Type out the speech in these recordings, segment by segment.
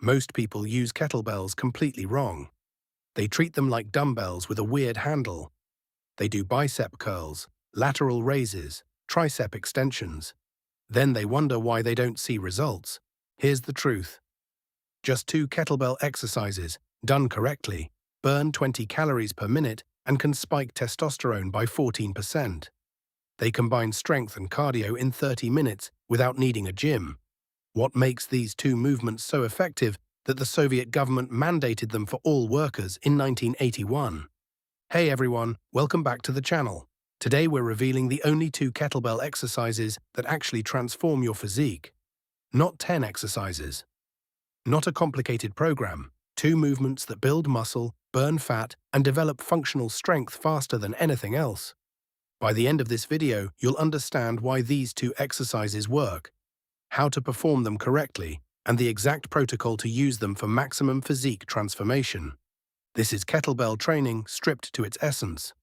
Most people use kettlebells completely wrong. They treat them like dumbbells with a weird handle. They do bicep curls, lateral raises, tricep extensions. Then they wonder why they don't see results. Here's the truth. Just 2 kettlebell exercises, done correctly, burn 20 calories per minute and can spike testosterone by 14%. They combine strength and cardio in 30 minutes without needing a gym. What makes these 2 movements so effective that the Soviet government mandated them for all workers in 1981? Hey everyone, welcome back to the channel. Today we're revealing the only 2 kettlebell exercises that actually transform your physique. Not 10 exercises. Not a complicated program. 2 movements that build muscle, burn fat, and develop functional strength faster than anything else. By the end of this video, you'll understand why these 2 exercises work, how to perform them correctly, and the exact protocol to use them for maximum physique transformation. This is kettlebell training stripped to its essence.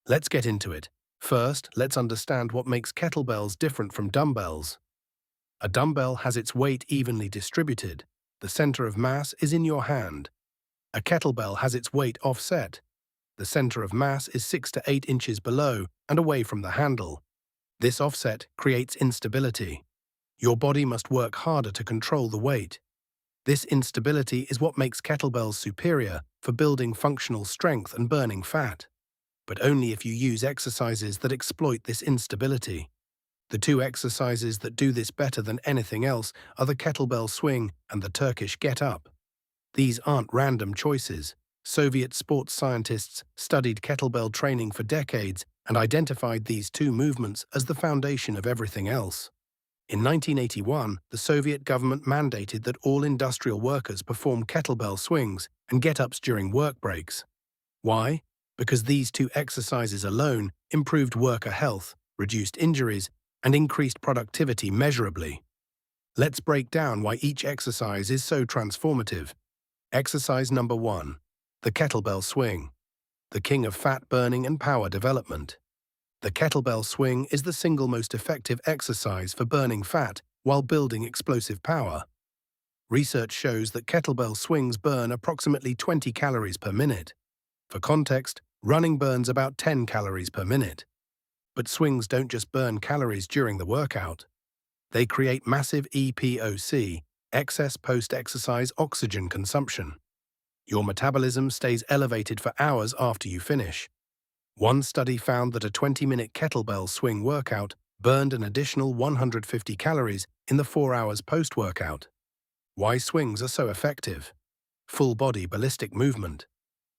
Let's get into it. First, let's understand what makes kettlebells different from dumbbells. A dumbbell has its weight evenly distributed. The center of mass is in your hand. A kettlebell has its weight offset. The center of mass is 6 to 8 inches below and away from the handle. This offset creates instability. Your body must work harder to control the weight. This instability is what makes kettlebells superior for building functional strength and burning fat. But only if you use exercises that exploit this instability. The 2 exercises that do this better than anything else are the kettlebell swing and the Turkish get-up. These aren't random choices. Soviet sports scientists studied kettlebell training for decades and identified these 2 movements as the foundation of everything else. In 1981, the Soviet government mandated that all industrial workers perform kettlebell swings and get-ups during work breaks. Why? Because these 2 exercises alone improved worker health, reduced injuries, and increased productivity measurably. Let's break down why each exercise is so transformative. Exercise number 1. The kettlebell swing. The king of fat burning and power development. The kettlebell swing is the single most effective exercise for burning fat while building explosive power. Research shows that kettlebell swings burn approximately 20 calories per minute. For context, running burns about 10 calories per minute. But swings don't just burn calories during the workout. They create massive EPOC, excess post-exercise oxygen consumption. Your metabolism stays elevated for hours after you finish. One study found that a 20-minute kettlebell swing workout burned an additional 150 calories in the 4 hours post-workout. Why swings are so effective? Full-body ballistic movement.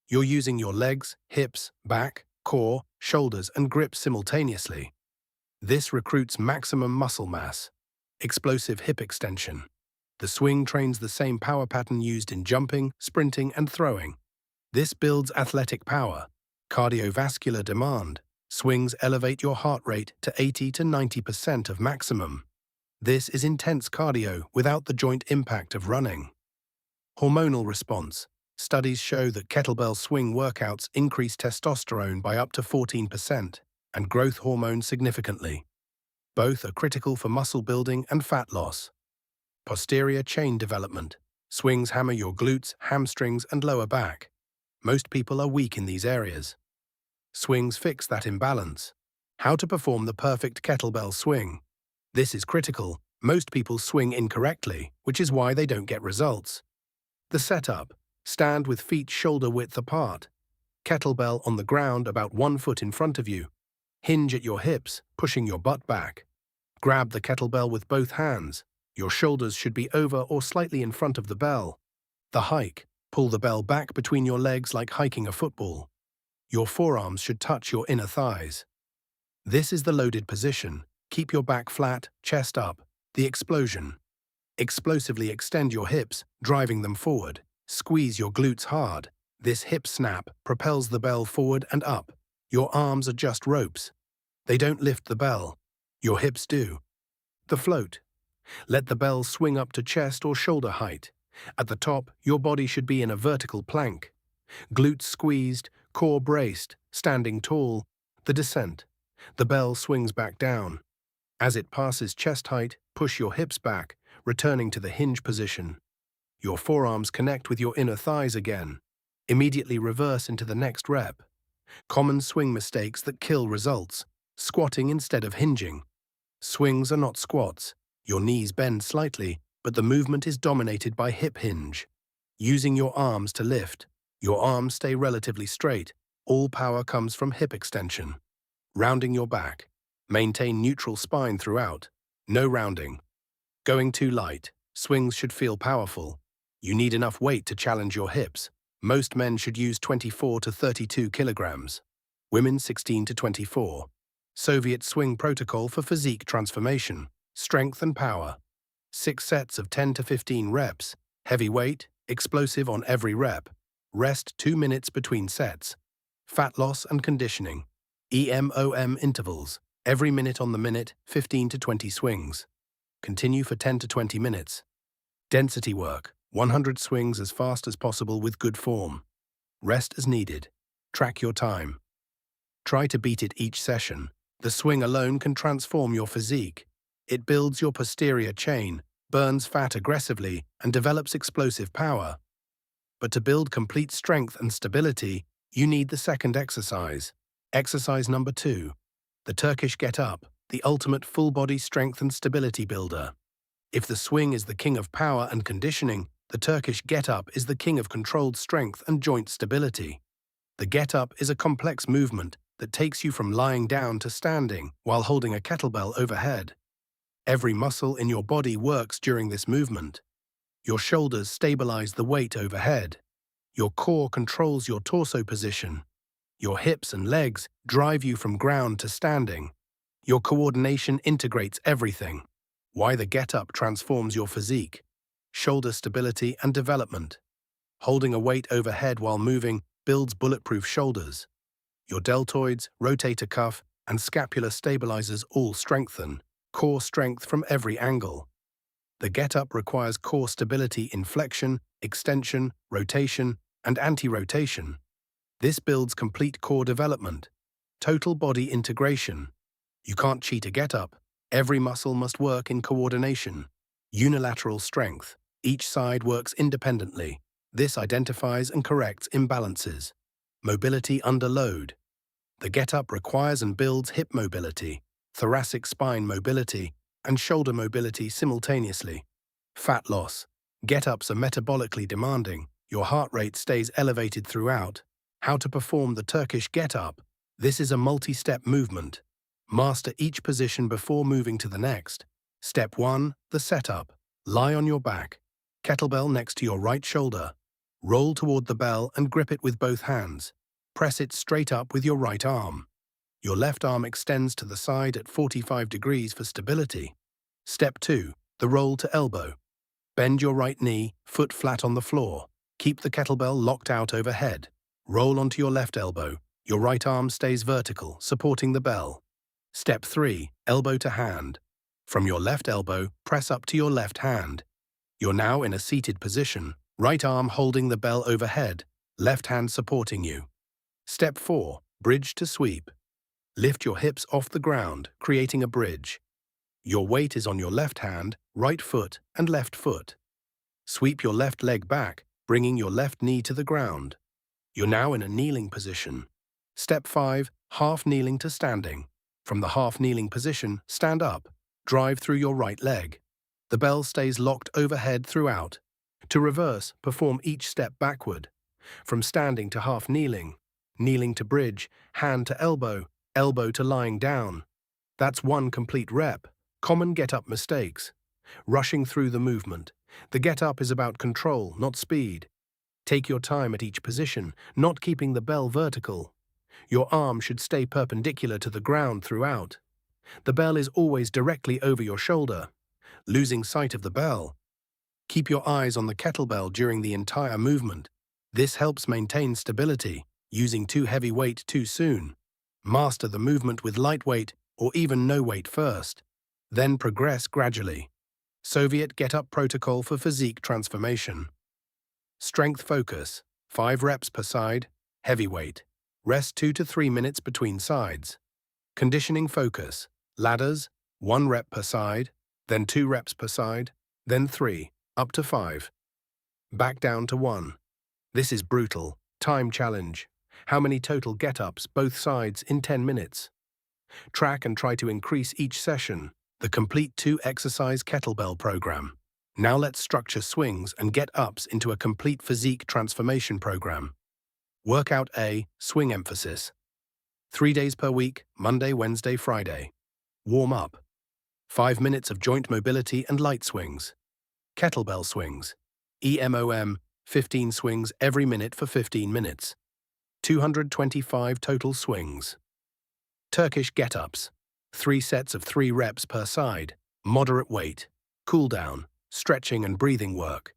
You're using your legs, hips, back, core, shoulders, and grips simultaneously. This recruits maximum muscle mass. Explosive hip extension. The swing trains the same power pattern used in jumping, sprinting, and throwing. This builds athletic power. Cardiovascular demand. Swings elevate your heart rate to 80 to 90% of maximum. This is intense cardio without the joint impact of running. Hormonal response. Studies show that kettlebell swing workouts increase testosterone by up to 14% and growth hormone significantly. Both are critical for muscle building and fat loss. Posterior chain development. Swings hammer your glutes, hamstrings, and lower back. Most people are weak in these areas. Swings fix that imbalance. How to perform the perfect kettlebell swing. This is critical. Most people swing incorrectly, which is why they don't get results. The setup. Stand with feet shoulder width apart. Kettlebell on the ground about 1 foot in front of you. Hinge at your hips, pushing your butt back. Grab the kettlebell with both hands. Your shoulders should be over or slightly in front of the bell. The hike. Pull the bell back between your legs like hiking a football. Your forearms should touch your inner thighs. This is the loaded position. Keep your back flat, chest up. The explosion. Explosively extend your hips, driving them forward. Squeeze your glutes hard. This hip snap propels the bell forward and up. Your arms are just ropes. They don't lift the bell. Your hips do. The float. Let the bell swing up to chest or shoulder height. At the top, your body should be in a vertical plank. Glutes squeezed, core braced, standing tall. The descent. The bell swings back down. As it passes chest height, push your hips back, returning to the hinge position. Your forearms connect with your inner thighs again. Immediately reverse into the next rep. Common swing mistakes that kill results. Squatting instead of hinging. Swings are not squats. Your knees bend slightly, but the movement is dominated by hip hinge. Using your arms to lift. Your arms stay relatively straight. All power comes from hip extension. Rounding your back. Maintain neutral spine throughout. No rounding. Going too light. Swings should feel powerful. You need enough weight to challenge your hips. Most men should use 24 to 32 kilograms. Women 16 to 24. Soviet swing protocol for physique transformation. Strength and power. 6 sets of 10 to 15 reps. Heavy weight, explosive on every rep. Rest 2 minutes between sets. Fat loss and conditioning. EMOM intervals. Every minute on the minute, 15 to 20 swings. Continue for 10 to 20 minutes. Density work. 100 swings as fast as possible with good form. Rest as needed. Track your time. Try to beat it each session. The swing alone can transform your physique. It builds your posterior chain, burns fat aggressively, and develops explosive power. But to build complete strength and stability, you need the second exercise. Exercise number 2. The Turkish get-up, the ultimate full-body strength and stability builder. If the swing is the king of power and conditioning, the Turkish get-up is the king of controlled strength and joint stability. The get-up is a complex movement that takes you from lying down to standing while holding a kettlebell overhead. Every muscle in your body works during this movement. Your shoulders stabilize the weight overhead. Your core controls your torso position. Your hips and legs drive you from ground to standing. Your coordination integrates everything. Why the get-up transforms your physique. Shoulder stability and development. Holding a weight overhead while moving builds bulletproof shoulders. Your deltoids, rotator cuff, and scapular stabilizers all strengthen. Core strength from every angle. The get-up requires core stability in flexion, extension, rotation, and anti-rotation. This builds complete core development. Total body integration. You can't cheat a get-up. Every muscle must work in coordination. Unilateral strength. Each side works independently. This identifies and corrects imbalances. Mobility under load. The get-up requires and builds hip mobility, thoracic spine mobility, and shoulder mobility simultaneously. Fat loss. Get-ups are metabolically demanding. Your heart rate stays elevated throughout. How to perform the Turkish get-up. This is a multi-step movement. Master each position before moving to the next. Step 1. The setup. Lie on your back. Kettlebell next to your right shoulder. Roll toward the bell and grip it with both hands. Press it straight up with your right arm. Your left arm extends to the side at 45 degrees for stability. Step 2. The roll to elbow. Bend your right knee, foot flat on the floor. Keep the kettlebell locked out overhead. Roll onto your left elbow. Your right arm stays vertical, supporting the bell. Step 3. Elbow to hand. From your left elbow, press up to your left hand. You're now in a seated position, right arm holding the bell overhead, left hand supporting you. Step 4. Bridge to sweep. Lift your hips off the ground, creating a bridge. Your weight is on your left hand, right foot, and left foot. Sweep your left leg back, bringing your left knee to the ground. You're now in a kneeling position. Step 5. Half kneeling to standing. From the half kneeling position, stand up. Drive through your right leg. The bell stays locked overhead throughout. To reverse, perform each step backward. From standing to half kneeling, kneeling to bridge, hand to elbow, elbow to lying down. That's one complete rep. Common get-up mistakes. Rushing through the movement. The get-up is about control, not speed. Take your time at each position, not keeping the bell vertical. Your arm should stay perpendicular to the ground throughout. The bell is always directly over your shoulder. Losing sight of the bell. Keep your eyes on the kettlebell during the entire movement. This helps maintain stability, using too heavy weight too soon. Master the movement with light weight or even no weight first. Then progress gradually. Soviet get-up protocol for physique transformation. Strength focus, 5 reps per side, heavy weight. Rest 2 to 3 minutes between sides. Conditioning focus, ladders, 1 rep per side, then 2 reps per side, then 3, up to 5. Back down to 1. This is brutal. Time challenge. How many total get-ups, both sides, in 10 minutes? Track and try to increase each session. The complete 2-exercise kettlebell program. Now let's structure swings and get-ups into a complete physique transformation program. Workout A, swing emphasis. 3 days per week, Monday, Wednesday, Friday. Warm up. 5 minutes of joint mobility and light swings. Kettlebell swings. EMOM, 15 swings every minute for 15 minutes. 225 total swings. Turkish get-ups. 3 sets of 3 reps per side. Moderate weight. Cool down, stretching and breathing work.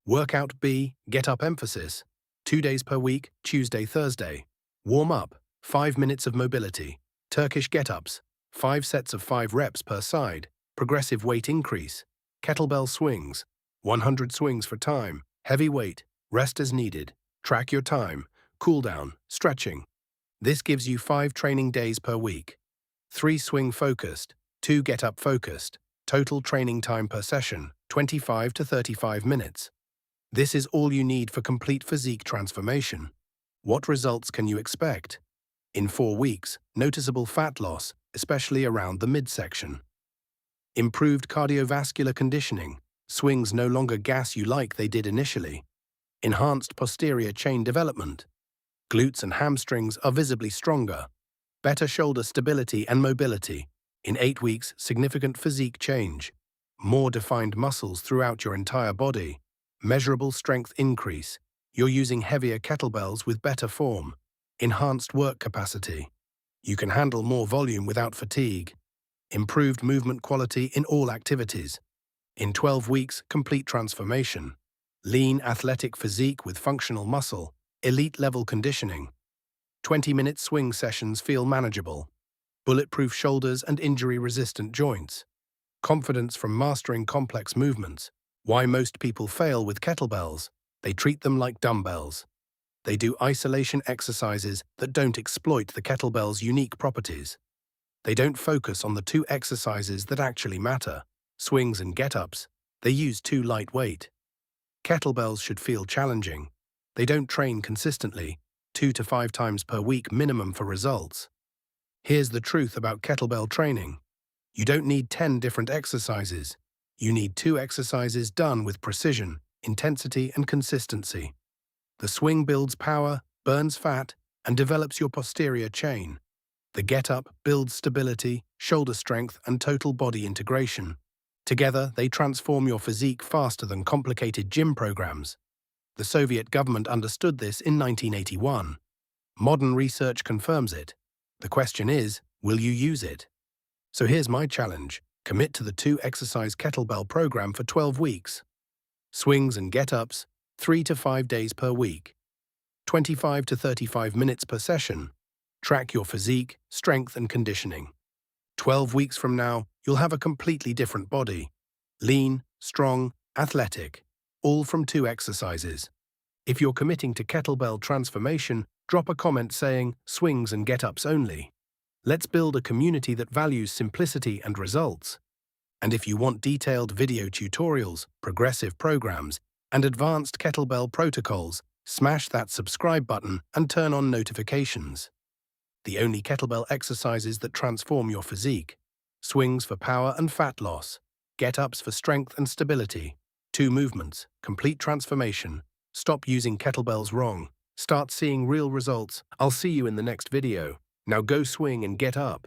Workout B, get-up emphasis. 2 days per week, Tuesday, Thursday. Warm up. 5 minutes of mobility. Turkish get-ups. 5 sets of 5 reps per side. Progressive weight increase. Kettlebell swings. 100 swings for time. Heavy weight. Rest as needed. Track your time. Cool down. Stretching. This gives you 5 training days per week. 3 swing focused. 2 get-up focused. Total training time per session, 25 to 35 minutes. This is all you need for complete physique transformation. What results can you expect? In 4 weeks, noticeable fat loss, especially around the midsection. Improved cardiovascular conditioning. Swings no longer gas you like they did initially. Enhanced posterior chain development. Glutes and hamstrings are visibly stronger. Better shoulder stability and mobility. In 8 weeks, significant physique change. More defined muscles throughout your entire body. Measurable strength increase. You're using heavier kettlebells with better form. Enhanced work capacity. You can handle more volume without fatigue. Improved movement quality in all activities. In 12 weeks, complete transformation. Lean, athletic physique with functional muscle. Elite-level conditioning. 20-minute swing sessions feel manageable. Bulletproof shoulders and injury-resistant joints. Confidence from mastering complex movements. Why most people fail with kettlebells? They treat them like dumbbells. They do isolation exercises that don't exploit the kettlebell's unique properties. They don't focus on the 2 exercises that actually matter, swings and get-ups. They use too light weight. Kettlebells should feel challenging. They don't train consistently, 2 to 5 times per week minimum for results. Here's the truth about kettlebell training. You don't need 10 different exercises. You need 2 exercises done with precision, intensity, and consistency. The swing builds power, burns fat, and develops your posterior chain. The get-up builds stability, shoulder strength, and total body integration. Together, they transform your physique faster than complicated gym programs. The Soviet government understood this in 1981. Modern research confirms it. The question is, will you use it? So here's my challenge. Commit to the 2-exercise kettlebell program for 12 weeks. Swings and get-ups, 3 to 5 days per week. 25 to 35 minutes per session. Track your physique, strength, and conditioning. 12 weeks from now, you'll have a completely different body. Lean, strong, athletic. All from 2 exercises. If you're committing to kettlebell transformation, drop a comment saying, swings and get-ups only. Let's build a community that values simplicity and results. And if you want detailed video tutorials, progressive programs, and advanced kettlebell protocols, smash that subscribe button and turn on notifications. The only kettlebell exercises that transform your physique. Swings for power and fat loss. Get-ups for strength and stability. 2 movements, complete transformation. Stop using kettlebells wrong. Start seeing real results. I'll see you in the next video. Now go swing and get up.